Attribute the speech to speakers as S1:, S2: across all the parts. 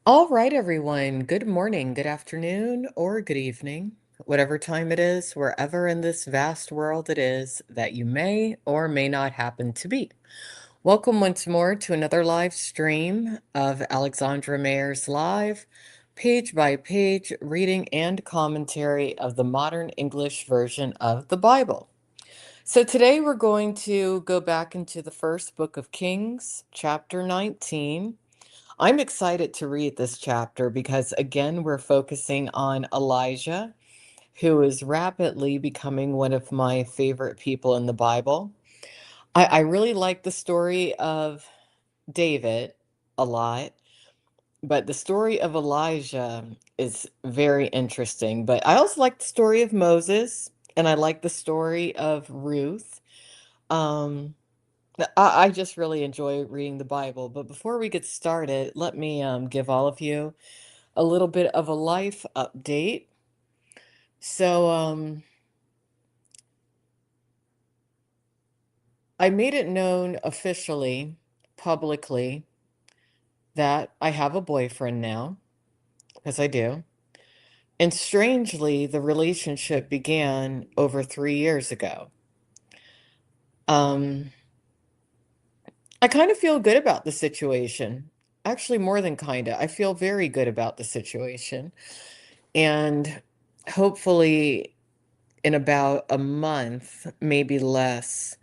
S1: All right, everyone. Good morning, good afternoon, or good evening, whatever time it is, wherever in this vast world it is that you may or may not happen to be. Welcome once more to another live stream of Alexandra Mayers Live, page by page reading and commentary of the modern English version of the Bible. So today we're going to go back into the first book of Kings, chapter 19. I'm excited to read this chapter because, again, we're focusing on Elijah, who is rapidly becoming one of my favorite people in the Bible. I really like the story of David a lot, but the story of Elijah is very interesting. But I also like the story of Moses, and I like the story of Ruth. Um, I just really enjoy reading the Bible. But before we get started, let me give all of you a little bit of a life update. So, I made it known officially, publicly, that I have a boyfriend now, because I do. And strangely, the relationship began over 3 years ago. Um, I kind of feel good about the situation. Actually, more than kinda. I feel very good about the situation. And hopefully, in about a month, maybe less,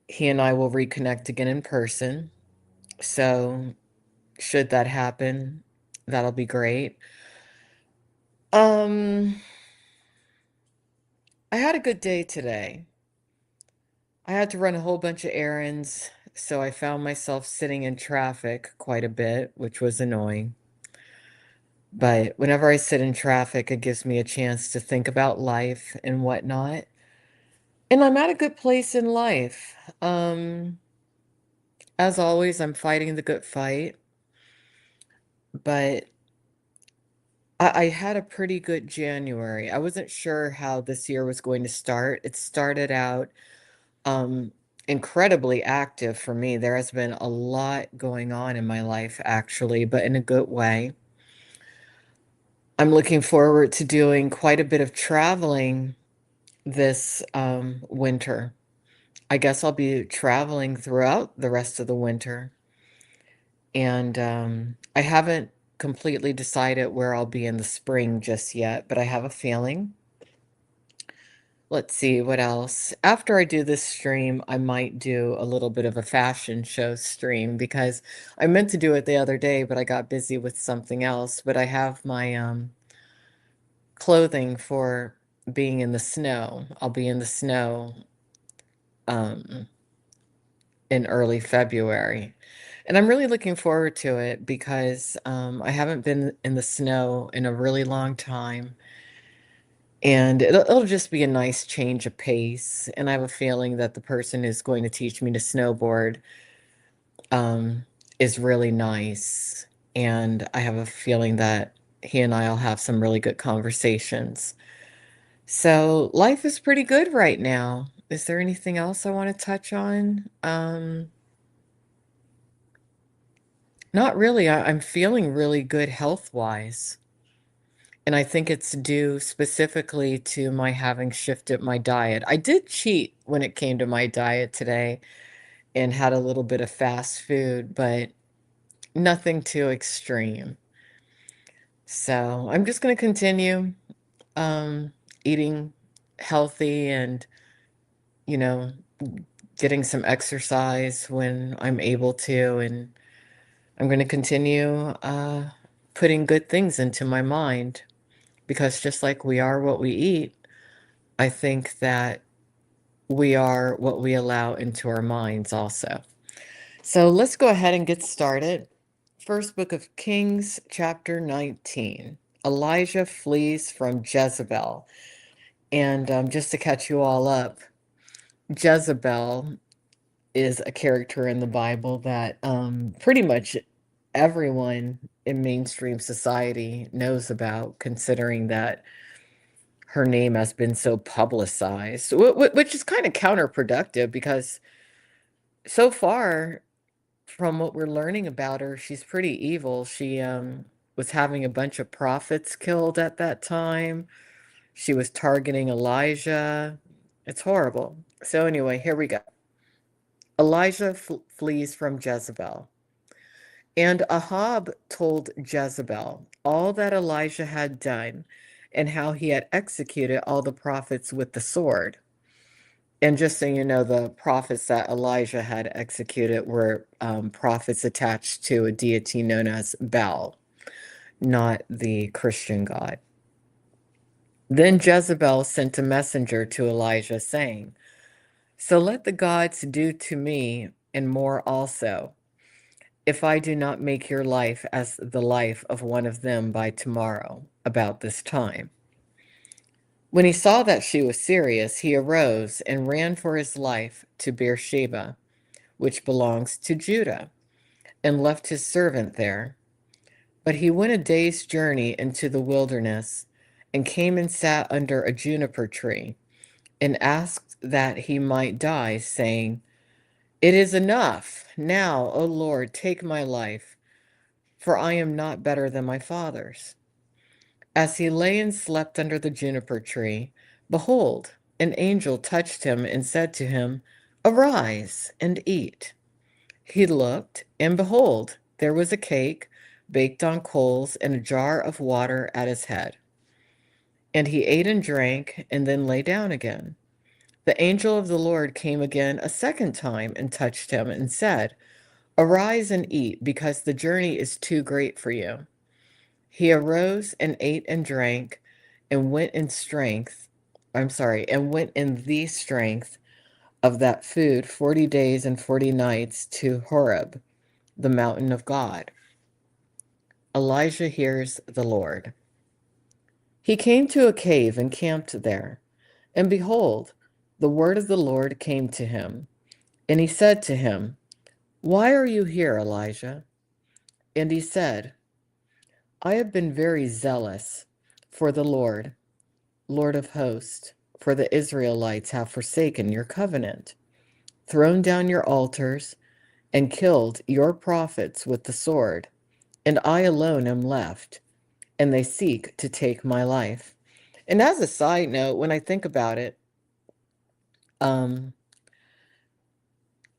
S1: he and I will reconnect again in person. So, should that happen, that'll be great. Um, I had a good day today. I had to run a whole bunch of errands, so I found myself sitting in traffic quite a bit, which was annoying. But whenever I sit in traffic, it gives me a chance to think about life and whatnot. And I'm at a good place in life. As always, I'm fighting the good fight, but I had a pretty good January. I wasn't sure how this year was going to start. It started out um, incredibly active for me. There has been a lot going on in my life, actually, but in a good way. I'm looking forward to doing quite a bit of traveling this winter. I guess I'll be traveling throughout the rest of the winter. And I haven't completely decided where I'll be in the spring just yet, but I have a feeling. Let's see what else. After I do this stream, I might do a little bit of a fashion show stream because I meant to do it the other day, but I got busy with something else. But I have my clothing for being in the snow. I'll be in the snow um, in early February. And I'm really looking forward to it because I haven't been in the snow in a really long time. And it'll just be a nice change of pace. And I have a feeling that the person who's going to teach me to snowboard um, is really nice. And I have a feeling that he and I will have some really good conversations. So life is pretty good right now. Is there anything else I want to touch on? Not really. I'm feeling really good health-wise. And I think it's due specifically to my having shifted my diet. I did cheat when it came to my diet today and had a little bit of fast food, but nothing too extreme. So I'm just going to continue um, eating healthy and, you know, getting some exercise when I'm able to. And I'm going to continue putting good things into my mind because just like we are what we eat, I think that we are what we allow into our minds also. So let's go ahead and get started. First book of Kings, chapter 19. Elijah flees from Jezebel. And just to catch you all up, Jezebel is a character in the Bible that pretty much everyone in mainstream society knows about, considering that her name has been so publicized, which is kind of counterproductive because so far from what we're learning about her, she's pretty evil. She was having a bunch of prophets killed at that time. She was targeting Elijah. It's horrible. So anyway, here we go. Elijah flees from Jezebel. And Ahab told Jezebel all that Elijah had done and how he had executed all the prophets with the sword. And just so you know, the prophets that Elijah had executed were prophets attached to a deity known as Baal, not the Christian God. Then Jezebel sent a messenger to Elijah, saying, "So let the gods do to me and more also, if I do not make your life as the life of one of them by tomorrow, about this time." When he saw that she was serious, he arose and ran for his life to Beersheba, which belongs to Judah, and left his servant there. But he went a day's journey into the wilderness, and came and sat under a juniper tree, and asked that he might die, saying, "It is enough. Now, O Lord, take my life, for I am not better than my fathers." As he lay and slept under the juniper tree, behold, an angel touched him and said to him, "Arise and eat." He looked, and behold, there was a cake baked on coals and a jar of water at his head. And he ate and drank, and then lay down again. The angel of the Lord came again a second time and touched him and said, "Arise and eat, because the journey is too great for you." He arose and ate and drank, and went in strength. And went in the strength of that food 40 days and 40 nights to Horeb, the mountain of God. Elijah hears the Lord. He came to a cave and camped there. And behold, the word of the Lord came to him. And he said to him, "Why are you here, Elijah?" And he said, "I have been very zealous for the Lord, Lord of hosts, for the Israelites have forsaken your covenant, thrown down your altars, and killed your prophets with the sword, and I alone am left, and they seek to take my life." And as a side note, when I think about it,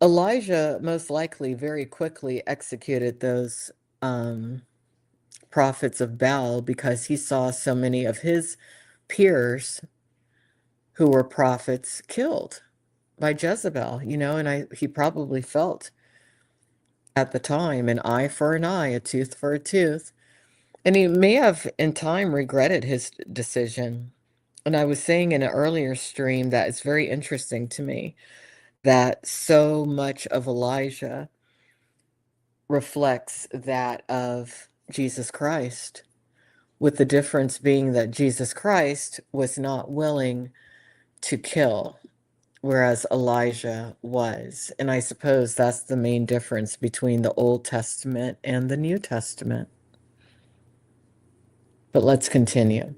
S1: Elijah most likely very quickly executed those prophets of Baal because he saw so many of his peers who were prophets killed by Jezebel, and he probably felt at the time an eye for an eye, a tooth for a tooth. And he may have in time regretted his decision. And I was saying in an earlier stream that it's very interesting to me that so much of Elijah reflects that of Jesus Christ, with the difference being that Jesus Christ was not willing to kill, whereas Elijah was. And I suppose that's the main difference between the Old Testament and the New Testament. But let's continue.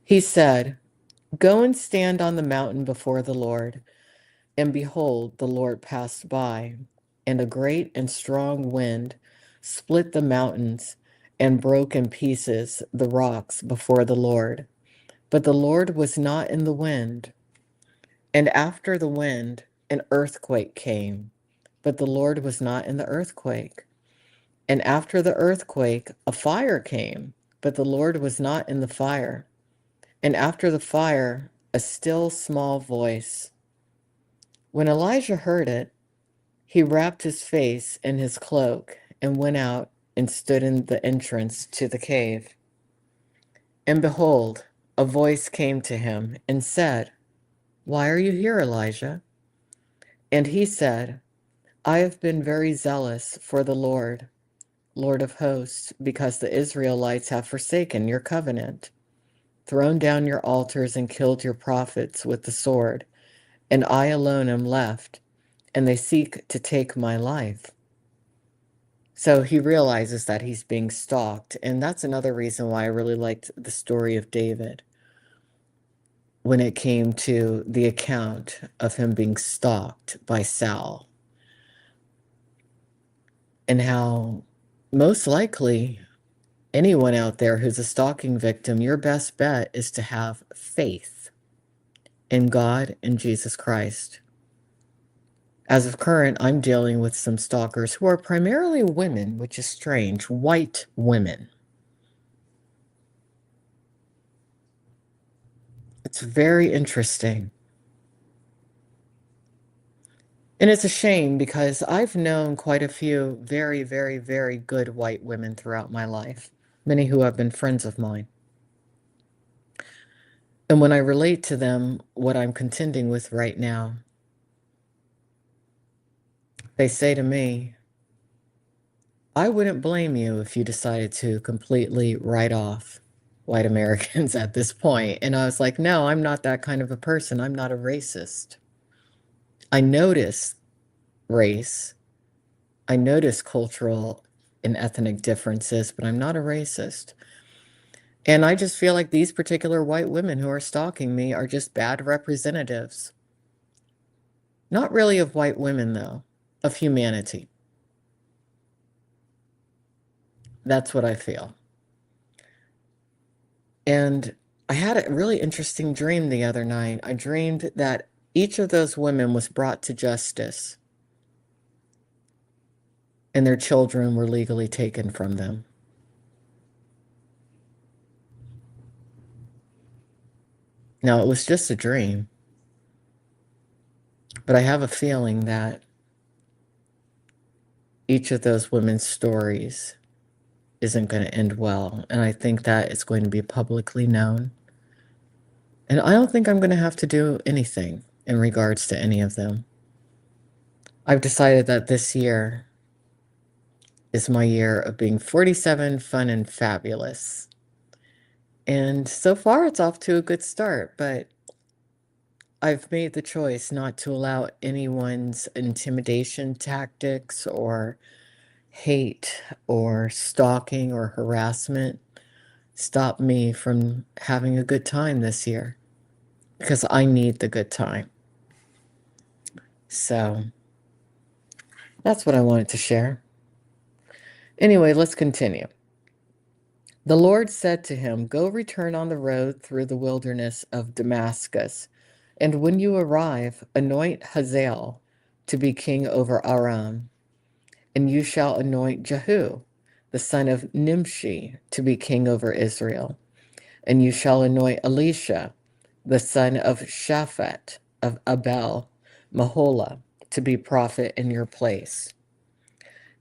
S1: He said, "Go and stand on the mountain before the Lord." And behold, the Lord passed by, and a great and strong wind split the mountains and broke in pieces the rocks before the Lord. But the Lord was not in the wind. And after the wind, an earthquake came, but the Lord was not in the earthquake. And after the earthquake, a fire came, but the Lord was not in the fire. And after the fire, a still small voice. When Elijah heard it, he wrapped his face in his cloak and went out and stood in the entrance to the cave. And behold, a voice came to him and said, "Why are you here, Elijah?" And he said, "I have been very zealous for the Lord, Lord of hosts, because the Israelites have forsaken your covenant, thrown down your altars, and killed your prophets with the sword, and I alone am left, and they seek to take my life." So he realizes that he's being stalked, and that's another reason why I really liked the story of David when it came to the account of him being stalked by Saul. and how most likely anyone out there who's a stalking victim, your best bet is to have faith in God and Jesus Christ. As of current, I'm dealing with some stalkers who are primarily women, which is strange, white women. It's very interesting. And it's a shame because I've known quite a few very, very, very good white women throughout my life, many who have been friends of mine. And when I relate to them what I'm contending with right now, they say to me, I wouldn't blame you if you decided to completely write off white Americans at this point. And I was like, no, I'm not that kind of a person. I'm not a racist. I notice race. I notice cultural and ethnic differences, but I'm not a racist. And I just feel like these particular white women who are stalking me are just bad representatives. Not really of white women, though, of humanity. That's what I feel. And I had a really interesting dream the other night. I dreamed that each of those women was brought to justice and their children were legally taken from them. Now, it was just a dream, but I have a feeling that each of those women's stories isn't going to end well. And I think that it's going to be publicly known. And I don't think I'm going to have to do anything in regards to any of them. I've decided that this year is my year of being 47, fun, and fabulous. And so far, it's off to a good start, but I've made the choice not to allow anyone's intimidation tactics or hate or stalking or harassment stop me from having a good time this year because I need the good time. So that's what I wanted to share. Anyway, let's continue. The Lord said to him, go return on the road through the wilderness of Damascus, and when you arrive, anoint Hazael to be king over Aram, and you shall anoint Jehu, the son of Nimshi, to be king over Israel, and you shall anoint Elisha, the son of Shaphat of Abel Mahola, to be prophet in your place.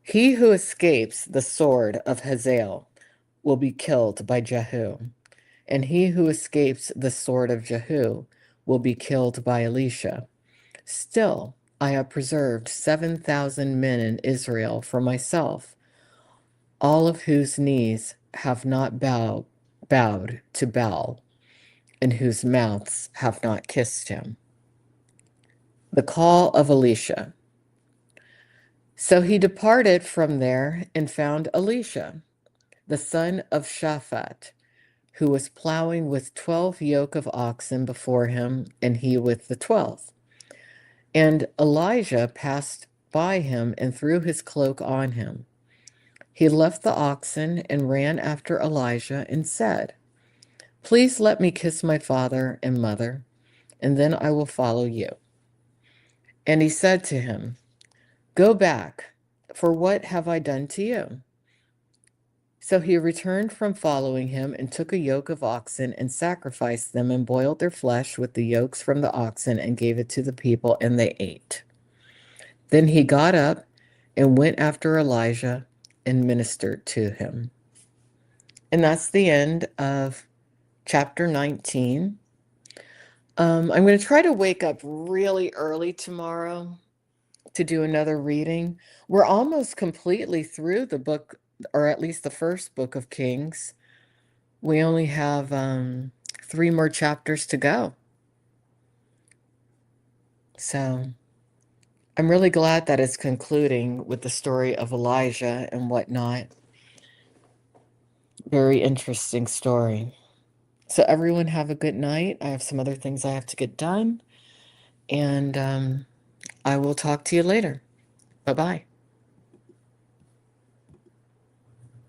S1: He who escapes the sword of Hazael will be killed by Jehu, and he who escapes the sword of Jehu will be killed by Elisha. Still, I have preserved 7,000 men in Israel for myself, all of whose knees have not bowed to Baal, and whose mouths have not kissed him. The call of Elisha. So he departed from there and found Elisha, the son of Shaphat, who was plowing with 12 yoke of oxen before him, and he with the 12th. And Elijah passed by him and threw his cloak on him. He left the oxen and ran after Elijah and said, please let me kiss my father and mother, and then I will follow you. And he said to him, go back, for what have I done to you? So he returned from following him and took a yoke of oxen and sacrificed them and boiled their flesh with the yokes from the oxen and gave it to the people, and they ate. Then he got up and went after Elijah and ministered to him. And that's the end of chapter 19. I'm going to try to wake up really early tomorrow to do another reading. We're almost completely through the book, or at least the first book of Kings. We only have 3 more chapters to go. So I'm really glad that it's concluding with the story of Elijah and whatnot. Very interesting story. So everyone have a good night. I have some other things I have to get done. And I will talk to you later. Bye-bye.